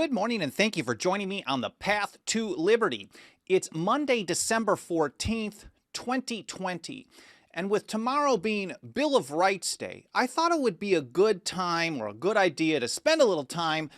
Good morning, and thank you for joining me on the Path to Liberty. It's Monday, December 14th, 2020. And with tomorrow being Bill of Rights Day, I thought it would be a good time or a good idea to spend a little time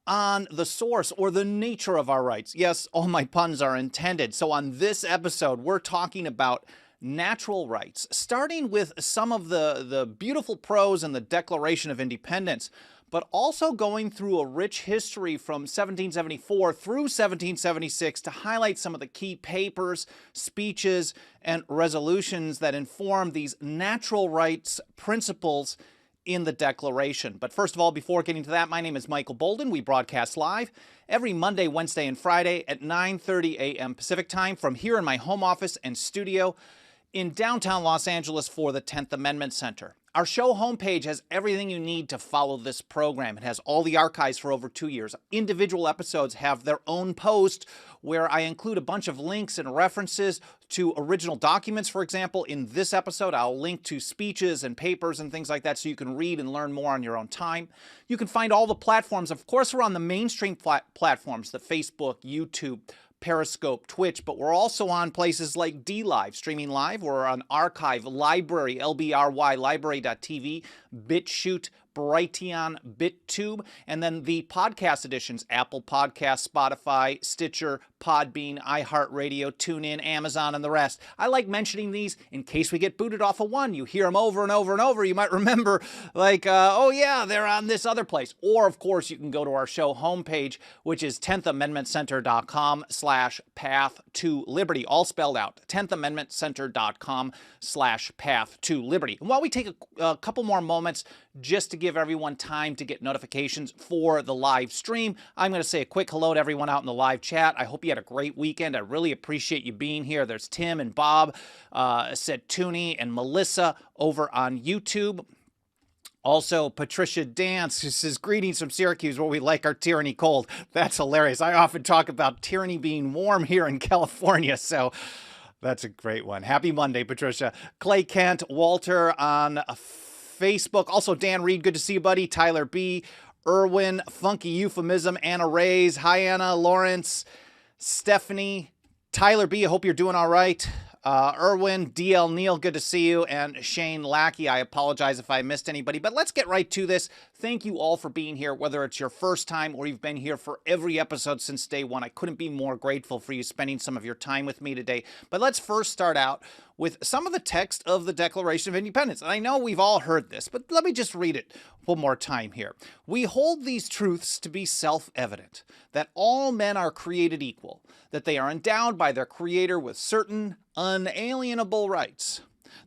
on the source or the nature of our rights. Yes, all my puns are intended. So on this episode, we're talking about natural rights, starting with some of the beautiful prose in the Declaration of Independence, but also going through a rich history from 1774 through 1776 to highlight some of the key papers, speeches, and resolutions that inform these natural rights principles in the Declaration. But first of all, before getting to that, my name is Michael Bolden. We broadcast live every Monday, Wednesday, and Friday at 9:30 a.m. Pacific time from here in my home office and studio in downtown Los Angeles for the 10th Amendment Center. Our show homepage has everything you need to follow this program. It has all the archives for over 2 years. Individual episodes have their own post where I include a bunch of links and references to original documents. For example, in this episode, I'll link to speeches and papers and things like that so you can read and learn more on your own time. You can find all the platforms. Of course, we're on the mainstream platforms, the Facebook, YouTube, Periscope, Twitch, but we're also on places like DLive, streaming live. We're on Archive, Library, LBRY, Library.tv, BitChute, Brighteon, BitTube, and then the podcast editions, Apple Podcasts, Spotify, Stitcher, Podbean, iHeartRadio, TuneIn, Amazon, and the rest. I like mentioning these in case we get booted off of one. You hear them over and over and over. You might remember, like, oh yeah, they're on this other place. Or, of course, you can go to our show homepage, which is 10thamendmentcenter.com/path to liberty, all spelled out, 10thamendmentcenter.com/path to liberty. And while we take a couple more moments just to give everyone time to get notifications for the live stream, I'm going to say a quick hello to everyone out in the live chat. I hope you had a great weekend. I really appreciate you being here. There's Tim and Bob, Setuni and Melissa over on YouTube. Also, Patricia Dance, who says, greetings from Syracuse, where we like our tyranny cold. That's hilarious. I often talk about tyranny being warm here in California, so that's a great one. Happy Monday, Patricia. Clay Kent, Walter on Facebook. Also, Dan Reed, good to see you, buddy. Tyler B., Irwin, Funky Euphemism, Anna Rays. Hi, Anna, Lawrence, Stephanie, Tyler B., I hope you're doing all right. Irwin, DL Neal, good to see you, and Shane Lackey, I apologize if I missed anybody, but let's get right to this. Thank you all for being here, whether it's your first time or you've been here for every episode since day one. I couldn't be more grateful for you spending some of your time with me today. But let's first start out with some of the text of the Declaration of Independence. And I know we've all heard this, but let me just read it one more time here. We hold these truths to be self-evident, that all men are created equal, that they are endowed by their Creator with certain unalienable rights,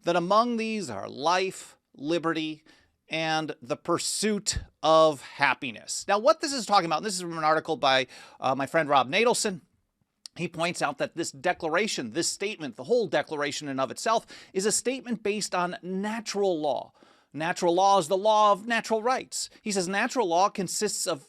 that among these are life, liberty, and the pursuit of happiness. Now, what this is talking about, and this is from an article by my friend Rob Nadelson. He points out that this declaration, this statement, the whole declaration in and of itself, is a statement based on natural law. Natural law is the law of natural rights. He says natural law consists of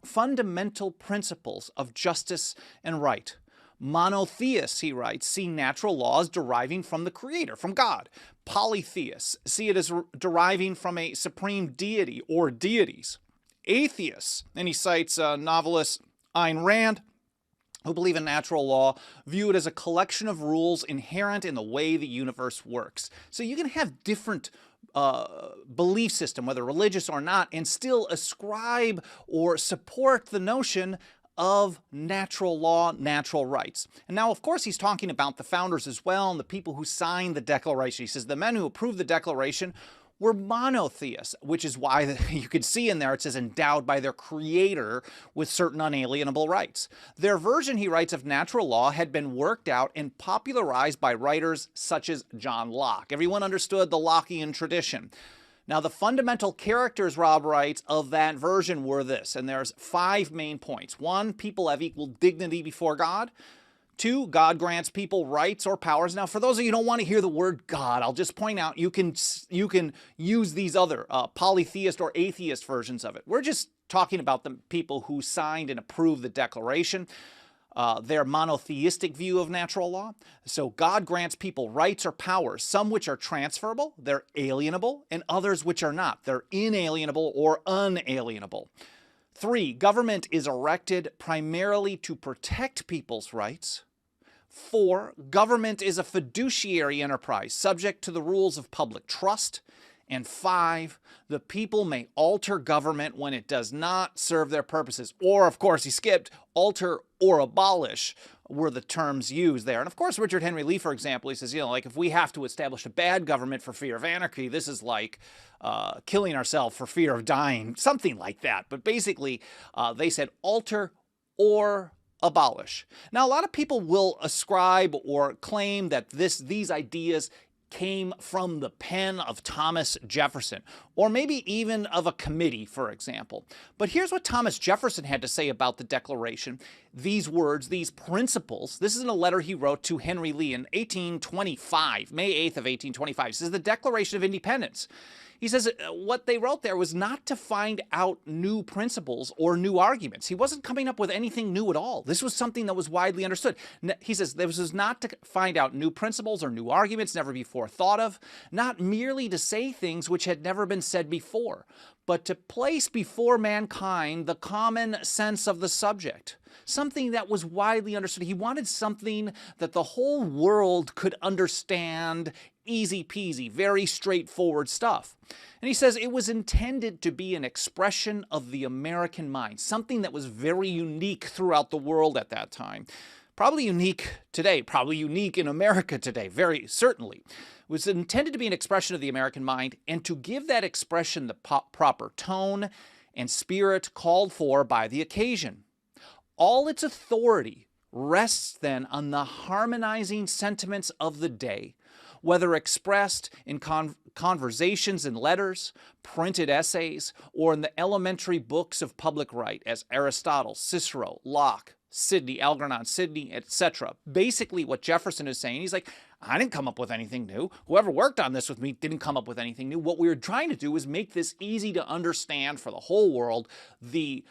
fundamental principles of justice and right. Monotheists, he writes, see natural laws deriving from the Creator, from God. Polytheists see it as deriving from a supreme deity or deities. Atheists, and he cites novelist Ayn Rand, who believe in natural law, view it as a collection of rules inherent in the way the universe works. So you can have different belief system, whether religious or not, and still ascribe or support the notion of natural law, natural rights. And now, of course, he's talking about the founders as well and the people who signed the Declaration. He says the men who approved the Declaration were monotheists, which is why you can see in there it says endowed by their Creator with certain unalienable rights. Their version, he writes, of natural law had been worked out and popularized by writers such as John Locke. Everyone understood the Lockean tradition. Now, the fundamental characters, Rob writes, of that version were this, and there's 5 main points. 1, people have equal dignity before God. 2, God grants people rights or powers. Now, for those of you who don't want to hear the word God, I'll just point out you can use these other polytheist or atheist versions of it. We're just talking about the people who signed and approved the Declaration. Their monotheistic view of natural law. So God grants people rights or powers, some which are transferable, they're alienable, and others which are not. They're inalienable or unalienable. 3, government is erected primarily to protect people's rights. 4, government is a fiduciary enterprise subject to the rules of public trust. And 5, the people may alter government when it does not serve their purposes. Or, of course, he skipped alter or abolish were the terms used there. And of course, Richard Henry Lee, for example, he says, like if we have to establish a bad government for fear of anarchy, this is like killing ourselves for fear of dying, something like that. But basically, they said alter or abolish. Now, a lot of people will ascribe or claim that these ideas came from the pen of Thomas Jefferson, or maybe even of a committee, for example. But here's what Thomas Jefferson had to say about the Declaration. These words, these principles, this is in a letter he wrote to Henry Lee in 1825, May 8th of 1825. He says, the Declaration of Independence. He says what they wrote there was not to find out new principles or new arguments. He wasn't coming up with anything new at all. This was something that was widely understood. He says this was not to find out new principles or new arguments never before thought of, not merely to say things which had never been said before, but to place before mankind the common sense of the subject. Something that was widely understood. He wanted something that the whole world could understand, easy peasy, very straightforward stuff. And he says it was intended to be an expression of the American mind, something that was very unique throughout the world at that time. Probably unique today, probably unique in America today, very certainly. It was intended to be an expression of the American mind and to give that expression the proper tone and spirit called for by the occasion. All its authority rests then on the harmonizing sentiments of the day, whether expressed in conversations and letters, printed essays, or in the elementary books of public right as Aristotle, Cicero, Locke, Sidney, Algernon, Sidney, etc. Basically what Jefferson is saying, he's like, I didn't come up with anything new. Whoever worked on this with me didn't come up with anything new. What we were trying to do was make this easy to understand for the whole world, the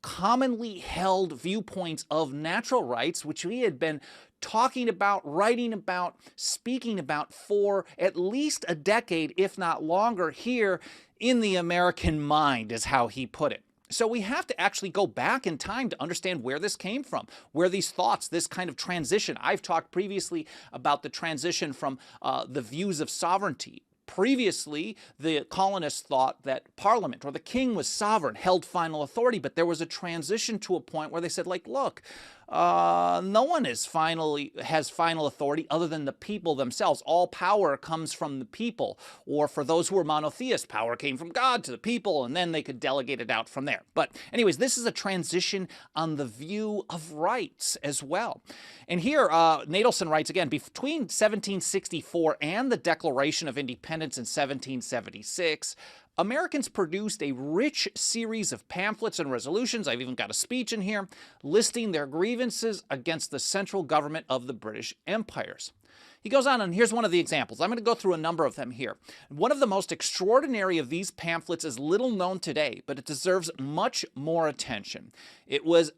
commonly held viewpoints of natural rights, which we had been talking about, writing about, speaking about for at least a decade, if not longer, here in the American mind, is how he put it. So we have to actually go back in time to understand where this came from, where these thoughts, this kind of transition. I've talked previously about the transition from the views of sovereignty. Previously, the colonists thought that Parliament or the king was sovereign, held final authority, but there was a transition to a point where they said, like, look, no one has final authority other than the people themselves. All power comes from the people. Or for those who were monotheists, power came from God to the people, and then they could delegate it out from there. But anyways, this is a transition on the view of rights as well. And here, Nadelson writes again, between 1764 and the Declaration of Independence in 1776, Americans produced a rich series of pamphlets and resolutions, I've even got a speech in here, listing their grievances against the central government of the British empires. He goes on, and here's one of the examples. I'm going to go through a number of them here. One of the most extraordinary of these pamphlets is little known today, but it deserves much more attention. It was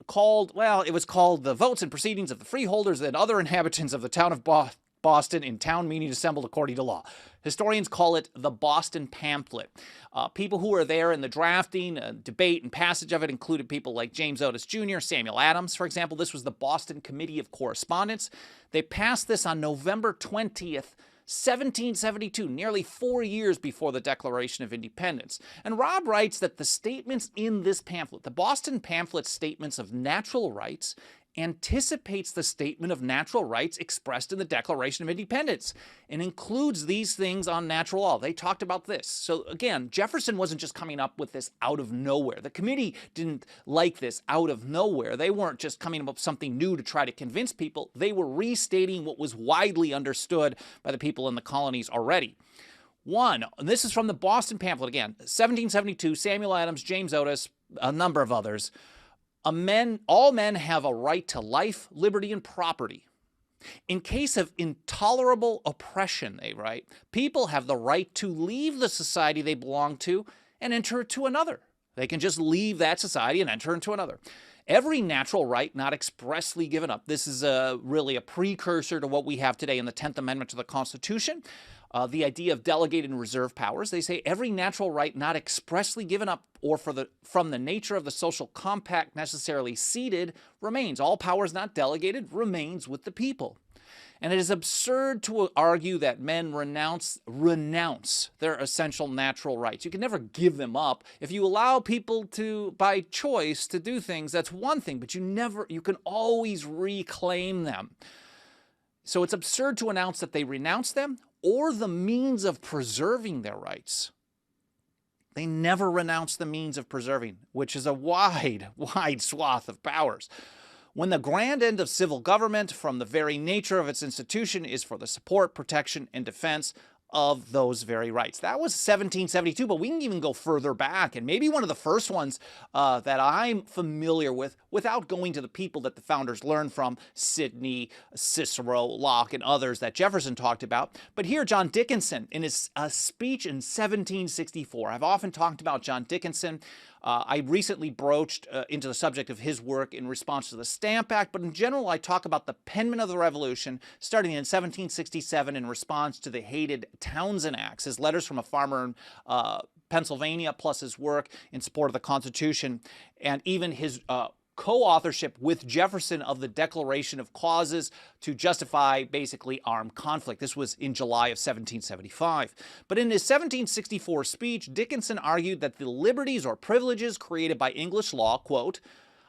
called The Votes and Proceedings of the Freeholders and Other Inhabitants of the Town of Boston in town meeting assembled according to law. Historians call it the Boston Pamphlet. People who were there in the drafting, debate, and passage of it included people like James Otis Jr., Samuel Adams, for example. This was the Boston Committee of Correspondence. They passed this on November 20th, 1772, nearly 4 years before the Declaration of Independence. And Rob writes that the statements in this pamphlet, the Boston Pamphlet's statements of natural rights, anticipates the statement of natural rights expressed in the Declaration of Independence and includes these things on natural law. They talked about this. So again, Jefferson wasn't just coming up with this out of nowhere. The committee didn't like this out of nowhere. They weren't just coming up with something new to try to convince people. They were restating what was widely understood by the people in the colonies already. One, and this is from the Boston Pamphlet again, 1772, Samuel Adams, James Otis, a number of others. All men have a right to life, liberty, and property. In case of intolerable oppression, they write, people have the right to leave the society they belong to and enter into another. They can just leave that society and enter into another. Every natural right not expressly given up. This is really a precursor to what we have today in the 10th Amendment to the Constitution. The idea of delegated and reserved powers. They say every natural right not expressly given up or from the nature of the social compact necessarily ceded remains. All powers not delegated remains with the people. And it is absurd to argue that men renounce their essential natural rights. You can never give them up. If you allow people to, by choice, to do things, that's one thing, but you can always reclaim them. So it's absurd to announce that they renounce them or the means of preserving their rights. They never renounce the means of preserving, which is a wide swath of powers. When the grand end of civil government, from the very nature of its institution, is for the support, protection, and defense of those very rights. That was 1772, but we can even go further back, and maybe one of the first ones that I'm familiar with, without going to the people that the founders learned from, Sidney, Cicero, Locke, and others that Jefferson talked about. But here, John Dickinson, in his speech in 1764, I've often talked about John Dickinson. I recently broached into the subject of his work in response to the Stamp Act, but in general I talk about the penman of the Revolution starting in 1767 in response to the hated Townshend Acts, his letters from a farmer in Pennsylvania, plus his work in support of the Constitution, and even his co-authorship with Jefferson of the Declaration of Causes to justify basically armed conflict. This was in July of 1775. But in his 1764 speech, Dickinson argued that the liberties or privileges created by English law, quote,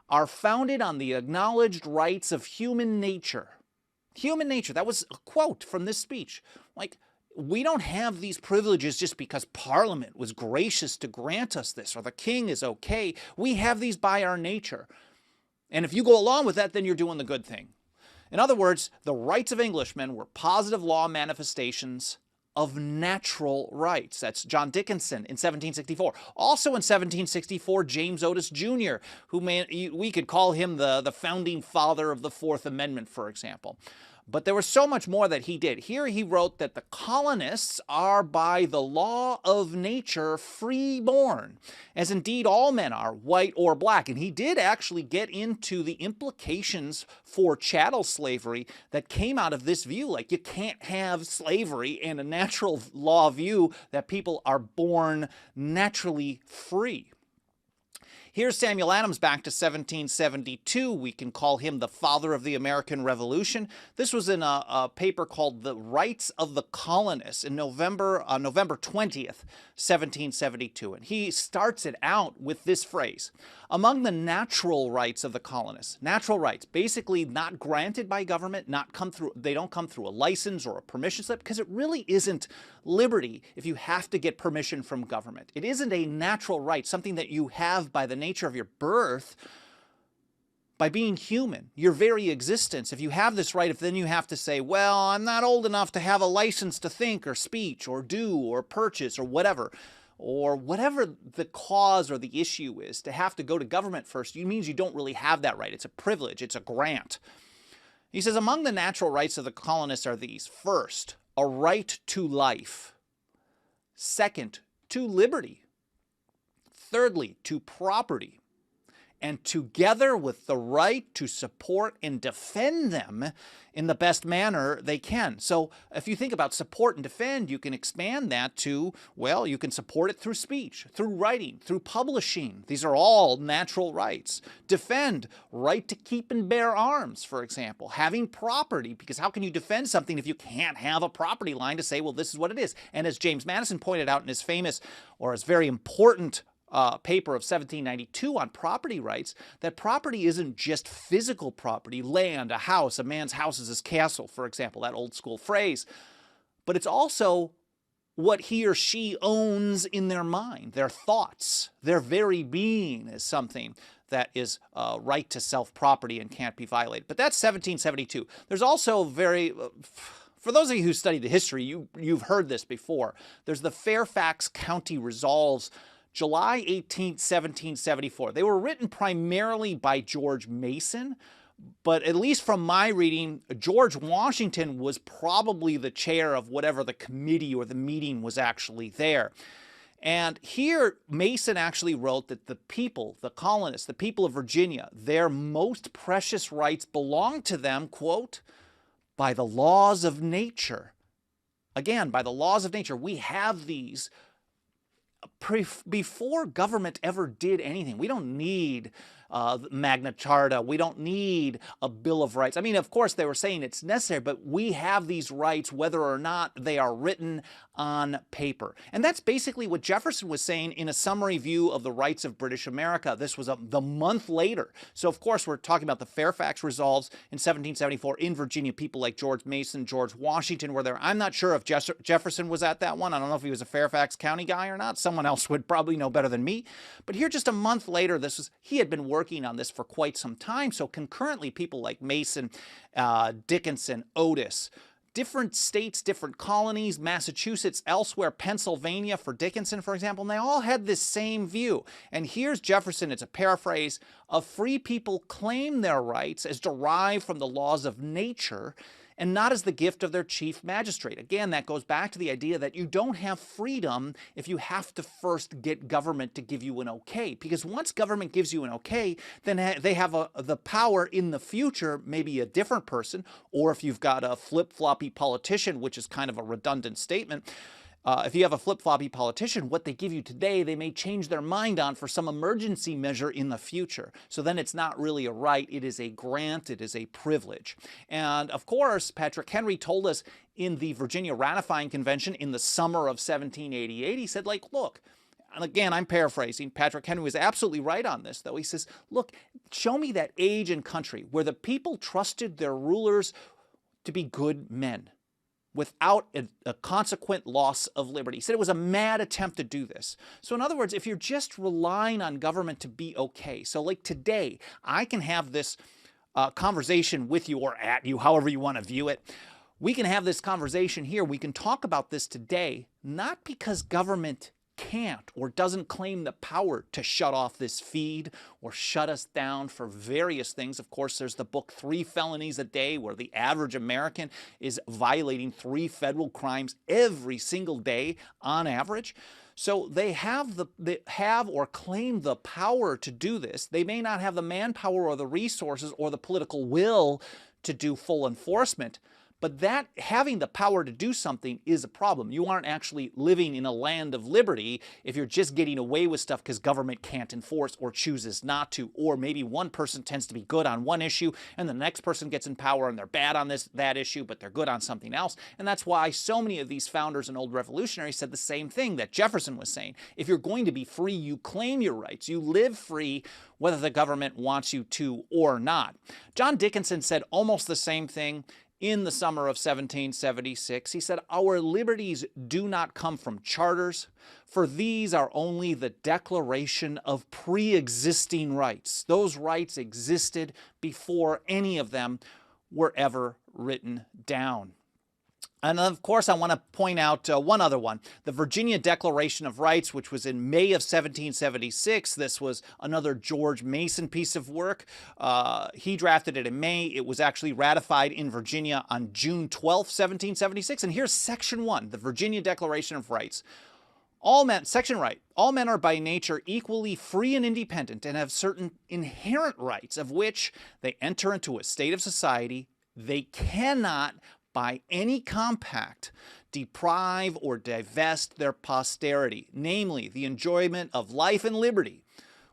are founded on the acknowledged rights of human nature. Human nature, that was a quote from this speech. Like, we don't have these privileges just because Parliament was gracious to grant us this, or the king is okay. We have these by our nature. And if you go along with that, then you're doing the good thing. In other words, the rights of Englishmen were positive law manifestations of natural rights. That's John Dickinson in 1764. Also in 1764, James Otis Jr., we could call him the founding father of the Fourth Amendment, for example. But there was so much more that he did. Here he wrote that the colonists are by the law of nature free-born, as indeed all men are, white or black. And he did actually get into the implications for chattel slavery that came out of this view. Like, you can't have slavery and a natural law view that people are born naturally free. Here's Samuel Adams back to 1772. We can call him the father of the American Revolution. This was in a paper called The Rights of the Colonists in November 20th, 1772. And he starts it out with this phrase: among the natural rights of the colonists, natural rights, basically not granted by government, they don't come through a license or a permission slip, because it really isn't liberty if you have to get permission from government. It isn't a natural right, something that you have by the nature of your birth, by being human, your very existence. If you have this right, if then you have to say, well, I'm not old enough to have a license to think or speech or do or purchase or whatever the cause or the issue is, to have to go to government first, it means you don't really have that right. It's a privilege. It's a grant. He says, among the natural rights of the colonists are these: first, a right to life; second, to liberty; thirdly, to property; and together with the right to support and defend them in the best manner they can. So if you think about support and defend, you can expand that to, well, you can support it through speech, through writing, through publishing. These are all natural rights. Defend, right to keep and bear arms, for example. Having property, because how can you defend something if you can't have a property line to say, well, this is what it is? And as James Madison pointed out in his famous, or his very important paper of 1792 on property rights, that property isn't just physical property, land, a house, a man's house is his castle, for example, that old school phrase, but it's also what he or she owns in their mind, their thoughts, their very being is something that is right to self-property and can't be violated. But that's 1772. There's also for those of you who study the history, you've heard this before. There's the Fairfax County Resolves, July 18, 1774. They were written primarily by George Mason, but at least from my reading, George Washington was probably the chair of whatever the committee or the meeting was actually there. And here, Mason actually wrote that the people, the colonists, the people of Virginia, their most precious rights belong to them, quote, by the laws of nature, again, by the laws of nature, we have these before government ever did anything. We don't need Magna Carta. We don't need a Bill of Rights. I mean, of course, they were saying it's necessary, but we have these rights whether or not they are written on paper. And that's basically what Jefferson was saying in a summary view of the rights of British America. This was the month later. So, of course, we're talking about the Fairfax Resolves in 1774 in Virginia. People like George Mason, George Washington were there. I'm not sure if Jefferson was at that one. I don't know if he was a Fairfax County guy or not. Someone else would probably know better than me. But here, just a month later, he had been working on this for quite some time. So concurrently, people like Mason, Dickinson, Otis, different states, different colonies, Massachusetts, elsewhere, Pennsylvania for Dickinson, for example, and they all had this same view. And here's Jefferson, it's a paraphrase, of free people claim their rights as derived from the laws of nature and not as the gift of their chief magistrate. Again, that goes back to the idea that you don't have freedom if you have to first get government to give you an okay. Because once government gives you an okay, then they have the power in the future, maybe a different person, or if you've got a flip-floppy politician, which is kind of a redundant statement, if you have a flip-floppy politician, what they give you today, they may change their mind on for some emergency measure in the future. So then it's not really a right, it is a grant, it is a privilege. And of course, Patrick Henry told us in the Virginia Ratifying Convention in the summer of 1788, he said, like, look, and again, I'm paraphrasing, Patrick Henry was absolutely right on this, though. He says, look, show me that age and country where the people trusted their rulers to be good men, without a consequent loss of liberty. He said it was a mad attempt to do this. So in other words, if you're just relying on government to be okay, so like today, I can have this conversation with you or at you, however you want to view it. We can have this conversation here. We can talk about this today, not because government can't or doesn't claim the power to shut off this feed or shut us down for various things. Of course, there's the book 3 Felonies a Day, where the average American is violating 3 federal crimes every single day on average. So they have or claim the power to do this. They may not have the manpower or the resources or the political will to do full enforcement, but that having the power to do something is a problem. You aren't actually living in a land of liberty if you're just getting away with stuff because government can't enforce or chooses not to. Or maybe one person tends to be good on one issue and the next person gets in power and they're bad on that issue, but they're good on something else. And that's why so many of these founders and old revolutionaries said the same thing that Jefferson was saying. If you're going to be free, you claim your rights. You live free whether the government wants you to or not. John Dickinson said almost the same thing in the summer of 1776. He said, "Our liberties do not come from charters, for these are only the declaration of pre-existing rights." Those rights existed before any of them were ever written down. And of course, I want to point out one other one, the Virginia Declaration of Rights, which was in May of 1776. This was another George Mason piece of work. He drafted it in May. It was actually ratified in Virginia on June 12, 1776. And here's Section 1, the Virginia Declaration of Rights. Section right, all men are by nature equally free and independent and have certain inherent rights of which they enter into a state of society. They cannot by any compact deprive or divest their posterity, namely the enjoyment of life and liberty,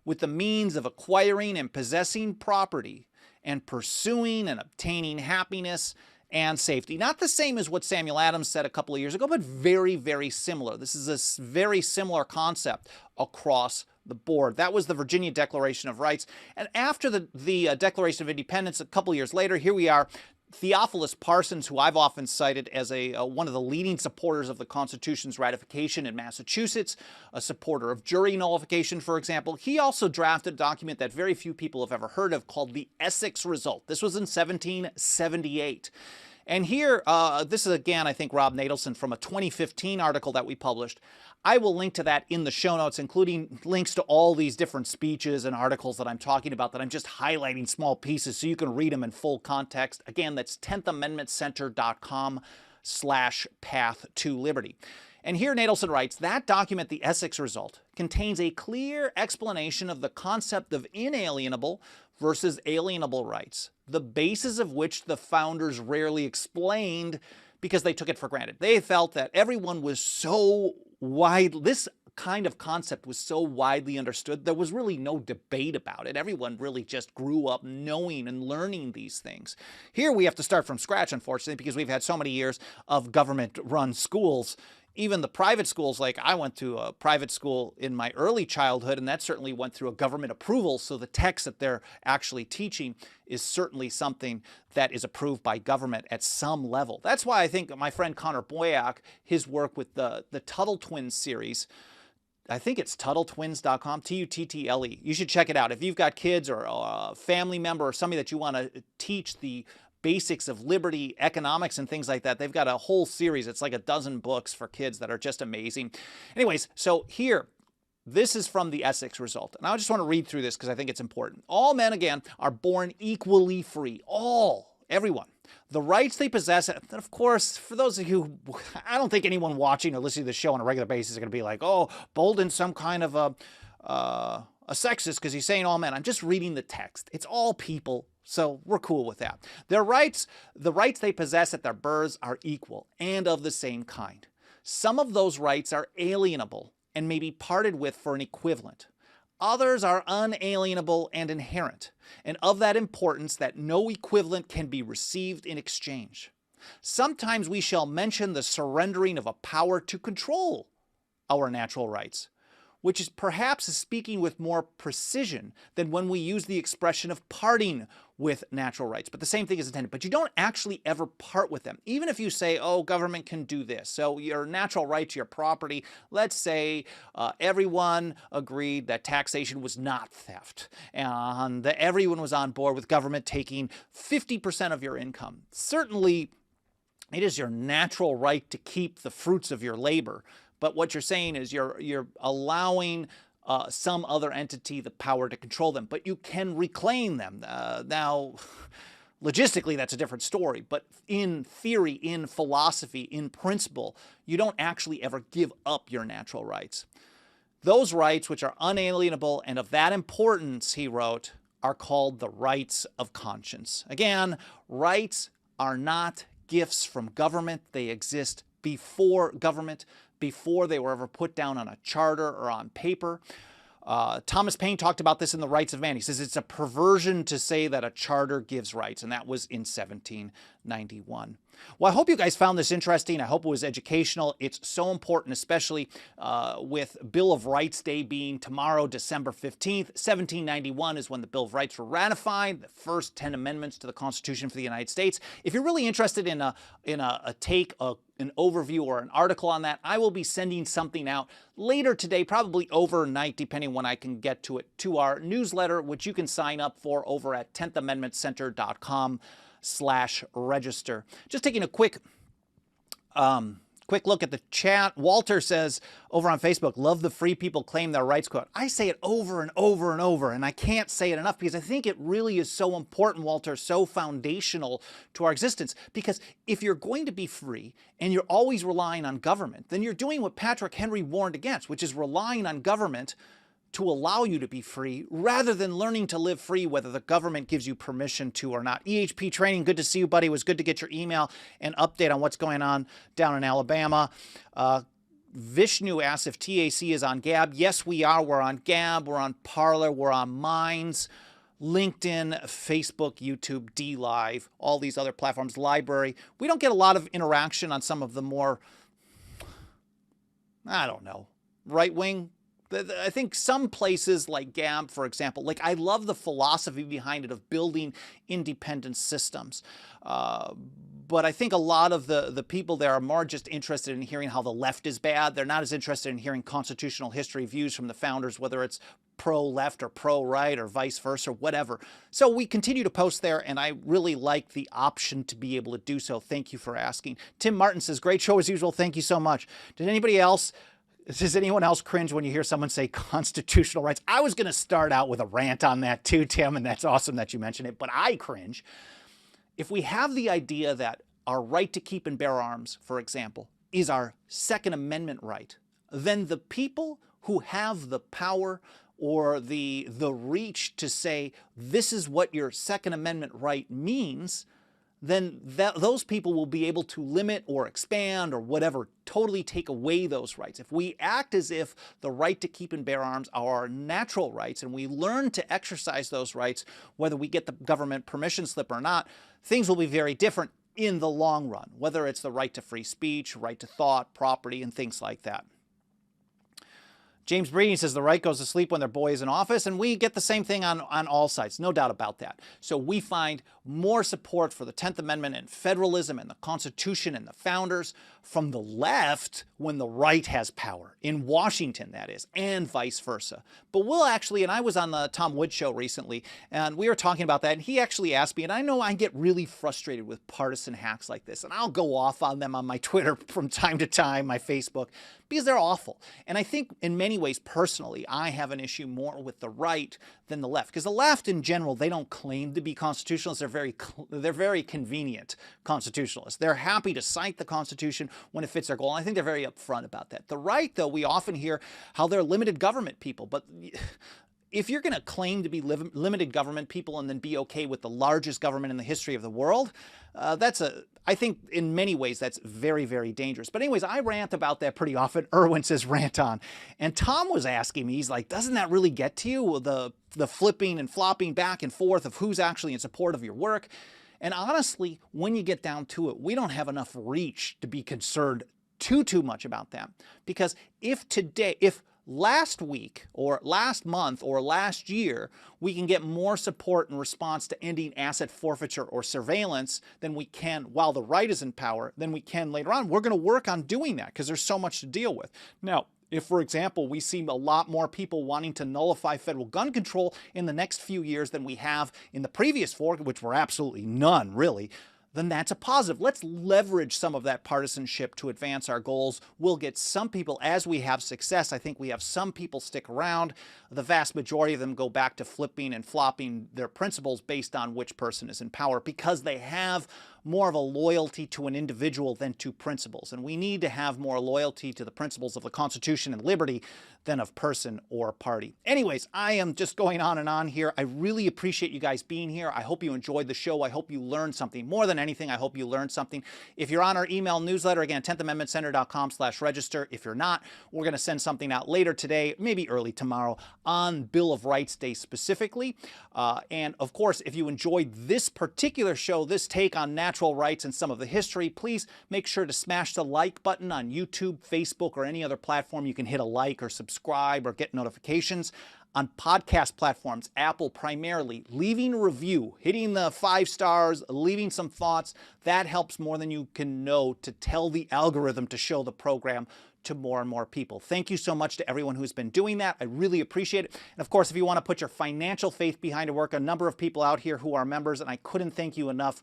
with the means of acquiring and possessing property, and pursuing and obtaining happiness and safety. Not the same as what Samuel Adams said a couple of years ago, but very, very similar. This is a very similar concept across the board. That was the Virginia Declaration of Rights. And after the Declaration of Independence, a couple of years later, here we are, Theophilus Parsons, who I've often cited as one of the leading supporters of the Constitution's ratification in Massachusetts, a supporter of jury nullification, for example, he also drafted a document that very few people have ever heard of called the Essex Result. This was in 1778. And here, this is again, I think, Rob Nadelson from a 2015 article that we published. I will link to that in the show notes, including links to all these different speeches and articles that I'm talking about that I'm just highlighting small pieces so you can read them in full context. Again, that's 10thamendmentcenter.com/path to liberty. And here Nadelson writes, that document, the Essex Result, contains a clear explanation of the concept of inalienable versus alienable rights, the basis of which the founders rarely explained because they took it for granted. They felt that everyone was so this kind of concept was so widely understood, there was really no debate about it. Everyone really just grew up knowing and learning these things. Here we have to start from scratch, unfortunately, because we've had so many years of government-run schools. Even the private schools, like I went to a private school in my early childhood, and that certainly went through a government approval, so the text that they're actually teaching is certainly something that is approved by government at some level. That's why I think my friend Connor Boyack, his work with the Tuttle Twins series, I think it's TuttleTwins.com, Tuttle. You should check it out. If you've got kids or a family member or somebody that you want to teach the basics of liberty, economics, and things like that, they've got a whole series. It's like a dozen books for kids that are just amazing. Anyways, so here, this is from the Essex result. And I just want to read through this because I think it's important. All men, again, are born equally free. Everyone. The rights they possess, and of course, for those of you, I don't think anyone watching or listening to the show on a regular basis is going to be like, oh, Bolden's some kind of a sexist because he's saying all men. I'm just reading the text. It's all people, so we're cool with that. The rights they possess at their births are equal and of the same kind. Some of those rights are alienable and may be parted with for an equivalent. Others are unalienable and inherent, and of that importance that no equivalent can be received in exchange. Sometimes we shall mention the surrendering of a power to control our natural rights, which is perhaps speaking with more precision than when we use the expression of parting with natural rights. But the same thing is intended. But you don't actually ever part with them. Even if you say, oh, government can do this. So your natural right to your property, let's say everyone agreed that taxation was not theft. And that everyone was on board with government taking 50% of your income. Certainly, it is your natural right to keep the fruits of your labor. But what you're saying is you're allowing some other entity the power to control them, but you can reclaim them. Now, logistically, that's a different story, but in theory, in philosophy, in principle, you don't actually ever give up your natural rights. Those rights, which are unalienable and of that importance, he wrote, are called the rights of conscience. Again, rights are not gifts from government. They exist before government, before they were ever put down on a charter or on paper. Thomas Paine talked about this in The Rights of Man. He says it's a perversion to say that a charter gives rights, and that was in 1791. Well, I hope you guys found this interesting. I hope it was educational. It's so important, especially with Bill of Rights Day being tomorrow, December 15th. 1791 is when the Bill of Rights were ratified, the first 10 amendments to the Constitution for the United States. If you're really interested in an overview or an article on that, I will be sending something out later today, probably overnight, depending when I can get to it, to our newsletter, which you can sign up for over at 10thamendmentcenter.com/register. Just taking a quick look at the chat. Walter says over on Facebook, love the free people claim their rights quote. I say it over and over and over, and I can't say it enough because I think it really is so important, Walter, so foundational to our existence. Because if you're going to be free and you're always relying on government, then you're doing what Patrick Henry warned against, which is relying on government to allow you to be free rather than learning to live free, whether the government gives you permission to or not. EHP Training, good to see you, buddy. It was good to get your email and update on what's going on down in Alabama. Vishnu asks if TAC is on Gab. Yes, we are. We're on Gab. We're on Parler. We're on Minds, LinkedIn, Facebook, YouTube, DLive, all these other platforms, Library. We don't get a lot of interaction on some of the more, I don't know, right-wing. I think some places like Gab, for example, like I love the philosophy behind it of building independent systems. But I think a lot of the people there are more just interested in hearing how the left is bad. They're not as interested in hearing constitutional history views from the founders, whether it's pro-left or pro-right or vice versa, or whatever. So we continue to post there, and I really like the option to be able to do so. Thank you for asking. Tim Martin says, great show as usual. Thank you so much. Does anyone else cringe when you hear someone say constitutional rights? I was going to start out with a rant on that too, Tim, and that's awesome that you mentioned it, but I cringe. If we have the idea that our right to keep and bear arms, for example, is our Second Amendment right, then the people who have the power or the reach to say this is what your Second Amendment right means, then those people will be able to limit or expand or whatever, totally take away those rights. If we act as if the right to keep and bear arms are our natural rights and we learn to exercise those rights, whether we get the government permission slip or not, things will be very different in the long run, whether it's the right to free speech, right to thought, property, and things like that. James Breeding says the right goes to sleep when their boy is in office, and we get the same thing on all sides, no doubt about that. So we find more support for the 10th Amendment and federalism and the Constitution and the founders from the left when the right has power, in Washington that is, and vice versa. But we'll actually, and I was on the Tom Woods show recently, and we were talking about that, and he actually asked me, and I know I get really frustrated with partisan hacks like this, and I'll go off on them on my Twitter from time to time, my Facebook, because they're awful. And I think in many ways, personally, I have an issue more with the right than the left. Because the left in general, they don't claim to be constitutionalists. They're very convenient constitutionalists. They're happy to cite the Constitution when it fits their goal. And I think they're very upfront about that. The right, though, we often hear how they're limited government people. But if you're going to claim to be limited government people and then be okay with the largest government in the history of the world, I think in many ways that's very, very dangerous. But anyways, I rant about that pretty often. Irwin says rant on. And Tom was asking me, he's like, doesn't that really get to you? The flipping and flopping back and forth of who's actually in support of your work. And honestly, when you get down to it, we don't have enough reach to be concerned too much about that. Because if last week or last month or last year, we can get more support in response to ending asset forfeiture or surveillance than we can while the right is in power, than we can later on. We're going to work on doing that because there's so much to deal with. Now, if, for example, we see a lot more people wanting to nullify federal gun control in the next few years than we have in the previous four, which were absolutely none, really, then that's a positive. Let's leverage some of that partisanship to advance our goals. We'll get some people, as we have success, I think we have some people stick around. The vast majority of them go back to flipping and flopping their principles based on which person is in power because they have more of a loyalty to an individual than to principles. And we need to have more loyalty to the principles of the Constitution and liberty than of person or party. Anyways, I am just going on and on here. I really appreciate you guys being here. I hope you enjoyed the show. I hope you learned something. More than anything, I hope you learned something. If you're on our email newsletter, again, 10thamendmentcenter.com/register. If you're not, we're going to send something out later today, maybe early tomorrow, on Bill of Rights Day specifically. And of course, if you enjoyed this particular show, this take on natural rights and some of the history, please make sure to smash the like button on YouTube, Facebook, or any other platform. You can hit a like or subscribe or get notifications. On podcast platforms, Apple primarily, leaving a review, hitting the 5 stars, leaving some thoughts, that helps more than you can know to tell the algorithm to show the program to more and more people. Thank you so much to everyone who's been doing that. I really appreciate it. And of course, if you want to put your financial faith behind your work, a number of people out here who are members, and I couldn't thank you enough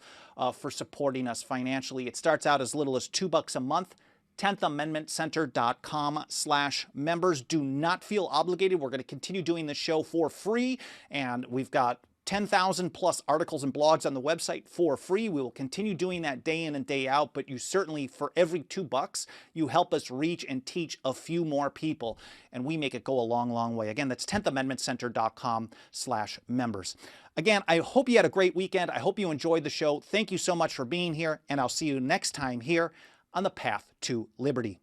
for supporting us financially. It starts out as little as $2 a month. 10thamendmentcenter.com/members. Do not feel obligated. We're going to continue doing this show for free, and we've got 10,000 plus articles and blogs on the website for free. We will continue doing that day in and day out, but you certainly, for every $2, you help us reach and teach a few more people, and we make it go a long, long way. Again, that's 10thamendmentcenter.com/members. Again, I hope you had a great weekend. I hope you enjoyed the show. Thank you so much for being here, and I'll see you next time here on the path to liberty.